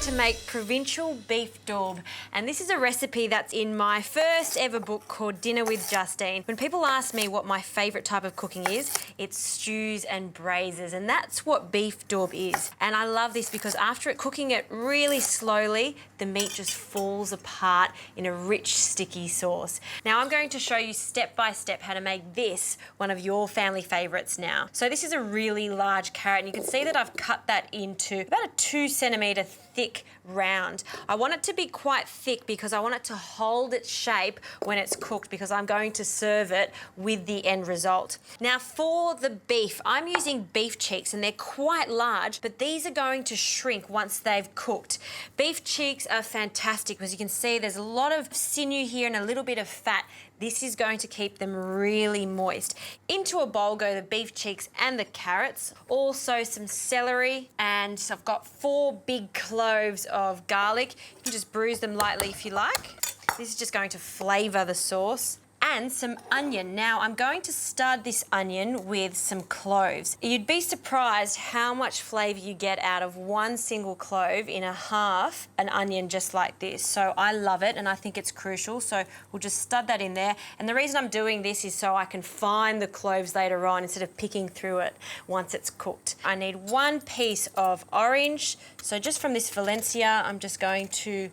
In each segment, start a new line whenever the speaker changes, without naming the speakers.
to make Provençal beef daube, and this is a recipe that's in my first ever book called Dinner with Justine. When people ask me what my favourite type of cooking is, it's stews and braises, and that's what beef daube is. And I love this because after cooking it really slowly, the meat just falls apart in a rich, sticky sauce. Now I'm going to show you step by step how to make this one of your family favourites now. So this is a really large carrot, and you can see that I've cut that into about a 2 centimetre thick round. I want it to be quite thick because I want it to hold its shape when it's cooked, because I'm going to serve it with the end result. Now for the beef, I'm using beef cheeks, and they're quite large, but these are going to shrink once they've cooked. Beef cheeks are fantastic because you can see there's a lot of sinew here and a little bit of fat. This is going to keep them really moist. Into a bowl go the beef cheeks and the carrots, also some celery, and I've got 4 big cloves of garlic. You can just bruise them lightly if you like. This is just going to flavour the sauce. And some onion. Now I'm going to stud this onion with some cloves. You'd be surprised how much flavour you get out of 1 single clove in a half an onion just like this. So I love it, and I think it's crucial. So we'll just stud that in there. And the reason I'm doing this is so I can find the cloves later on instead of picking through it once it's cooked. I need 1 piece of orange. So just from this Valencia, I'm just going to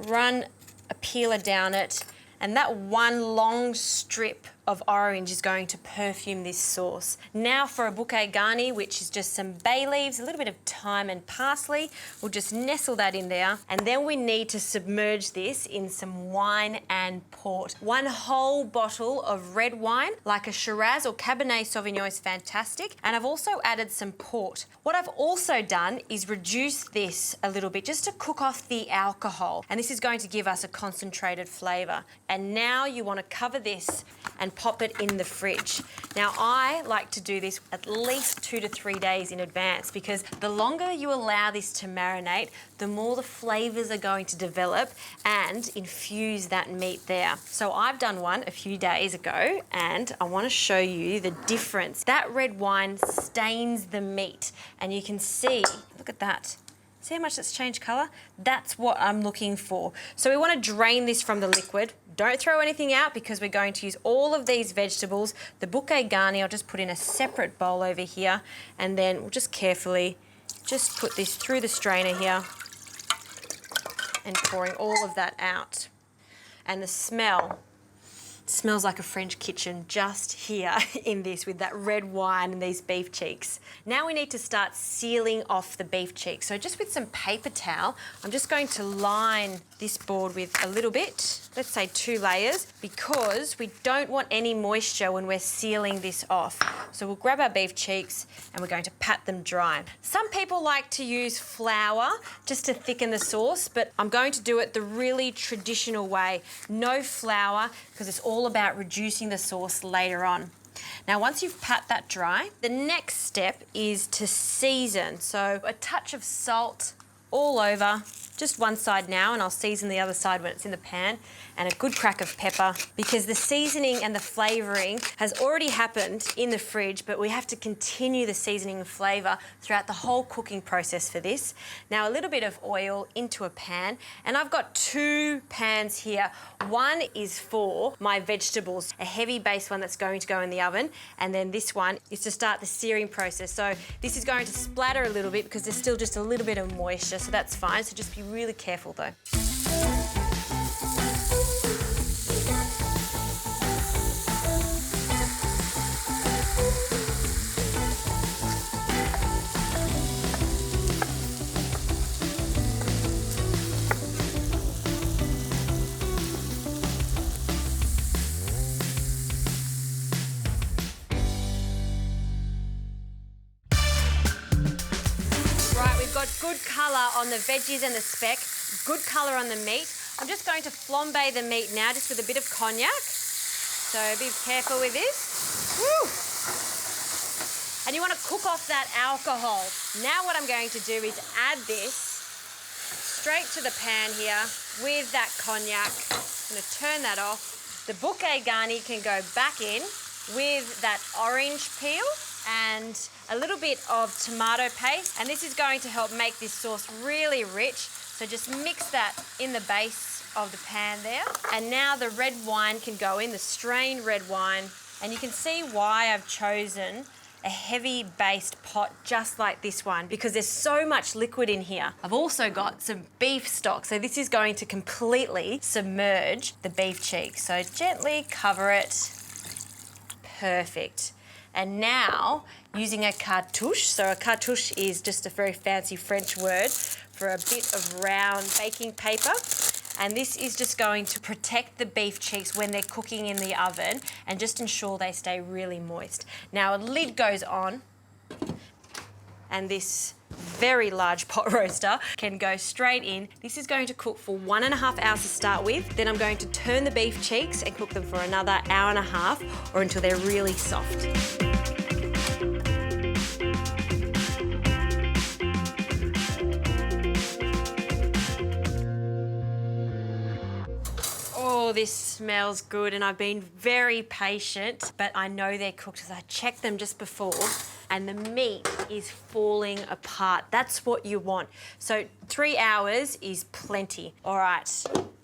run a peeler down it. And that 1 long strip of orange is going to perfume this sauce. Now for a bouquet garni, which is just some bay leaves, a little bit of thyme and parsley. We'll just nestle that in there. And then we need to submerge this in some wine and port. 1 whole bottle of red wine, like a Shiraz or Cabernet Sauvignon is fantastic. And I've also added some port. What I've also done is reduce this a little bit just to cook off the alcohol. And this is going to give us a concentrated flavour. And now you want to cover this and pop it in the fridge. Now I like to do this at least 2 to 3 days in advance, because the longer you allow this to marinate, the more the flavours are going to develop and infuse that meat there. So I've done one a few days ago, and I want to show you the difference. That red wine stains the meat, and you can see, look at that. See how much it's changed colour? That's what I'm looking for. So we want to drain this from the liquid. Don't throw anything out because we're going to use all of these vegetables. The bouquet garni I'll just put in a separate bowl over here, and then we'll just carefully just put this through the strainer here and pouring all of that out. And the smell, it smells like a French kitchen just here in this, with that red wine and these beef cheeks. Now we need to start sealing off the beef cheeks. So just with some paper towel, I'm just going to line this board with a little bit, let's say 2 layers, because we don't want any moisture when we're sealing this off. So we'll grab our beef cheeks and we're going to pat them dry. Some people like to use flour just to thicken the sauce, but I'm going to do it the really traditional way. No flour, because it's all about reducing the sauce later on. Now once you've pat that dry, the next step is to season. So a touch of salt all over, just one side now, and I'll season the other side when it's in the pan, and a good crack of pepper, because the seasoning and the flavouring has already happened in the fridge, but we have to continue the seasoning and flavour throughout the whole cooking process for this. Now a little bit of oil into a pan, and I've got 2 pans here. One is for my vegetables, a heavy base one that's going to go in the oven, and then this one is to start the searing process. So this is going to splatter a little bit because there's still just a little bit of moisture, so that's fine. So just be really careful though. Good colour on the veggies and the speck, good colour on the meat. I'm just going to flambe the meat now, just with a bit of cognac. So be careful with this. Woo! And you want to cook off that alcohol. Now what I'm going to do is add this straight to the pan here with that cognac. I'm going to turn that off. The bouquet garni can go back in with that orange peel and a little bit of tomato paste, and this is going to help make this sauce really rich, So just mix that in the base of the pan there. And now the red wine can go in, the strained red wine. And you can see why I've chosen a heavy based pot just like this one, because there's so much liquid in here. I've also got some beef stock, so this is going to completely submerge the beef cheek. So gently cover it. Perfect. And now using a cartouche, so a cartouche is just a very fancy French word for a bit of round baking paper. And this is just going to protect the beef cheeks when they're cooking in the oven and just ensure they stay really moist. Now a lid goes on and this very large pot roaster can go straight in. This is going to cook for 1.5 hours to start with. Then I'm going to turn the beef cheeks and cook them for another 1.5 hours or until they're really soft. Oh, this smells good, and I've been very patient, but I know they're cooked because I checked them just before and the meat is falling apart. That's what you want. So 3 hours is plenty. All right,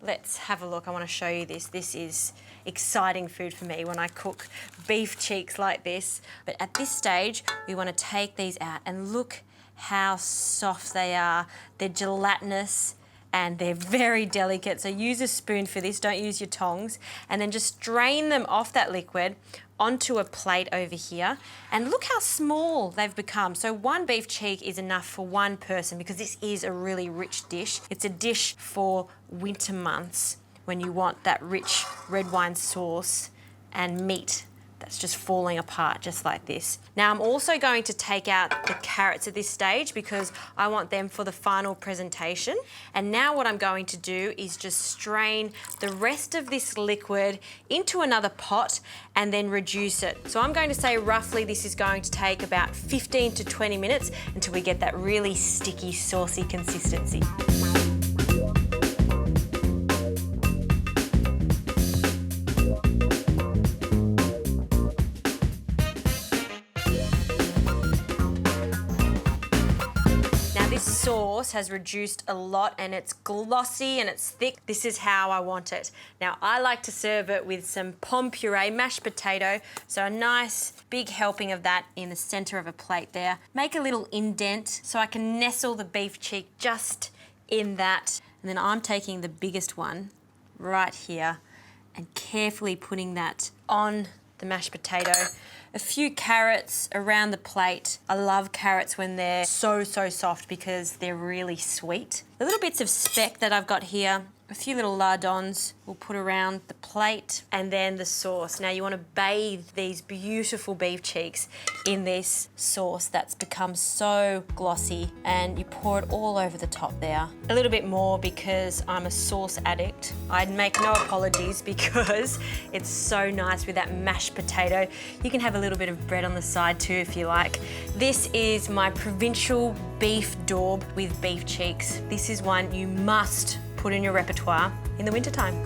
let's have a look. I want to show you this. This is exciting food for me when I cook beef cheeks like this. But at this stage, we want to take these out and look how soft they are. They're gelatinous and they're very delicate. So use a spoon for this, don't use your tongs. And then just drain them off that liquid onto a plate over here. And look how small they've become. So 1 beef cheek is enough for 1 person because this is a really rich dish. It's a dish for winter months when you want that rich red wine sauce and meat that's just falling apart just like this. Now I'm also going to take out the carrots at this stage because I want them for the final presentation. And now what I'm going to do is just strain the rest of this liquid into another pot and then reduce it. So I'm going to say roughly this is going to take about 15 to 20 minutes until we get that really sticky, saucy consistency. Sauce has reduced a lot and it's glossy and it's thick. This is how I want it. Now I like to serve it with some pomme puree, mashed potato, so a nice big helping of that in the center of a plate there. Make a little indent so I can nestle the beef cheek just in that. And then I'm taking the biggest one right here and carefully putting that on the mashed potato. A few carrots around the plate. I love carrots when they're so soft because they're really sweet. The little bits of speck that I've got here, a few little lardons we'll put around the plate, and then the sauce. Now you want to bathe these beautiful beef cheeks in this sauce that's become so glossy, and you pour it all over the top there. A little bit more because I'm a sauce addict. I'd make no apologies because it's so nice with that mashed potato. You can have a little bit of bread on the side too if you like. This is my Provençal beef daube with beef cheeks. This is one you must put in your repertoire in the wintertime.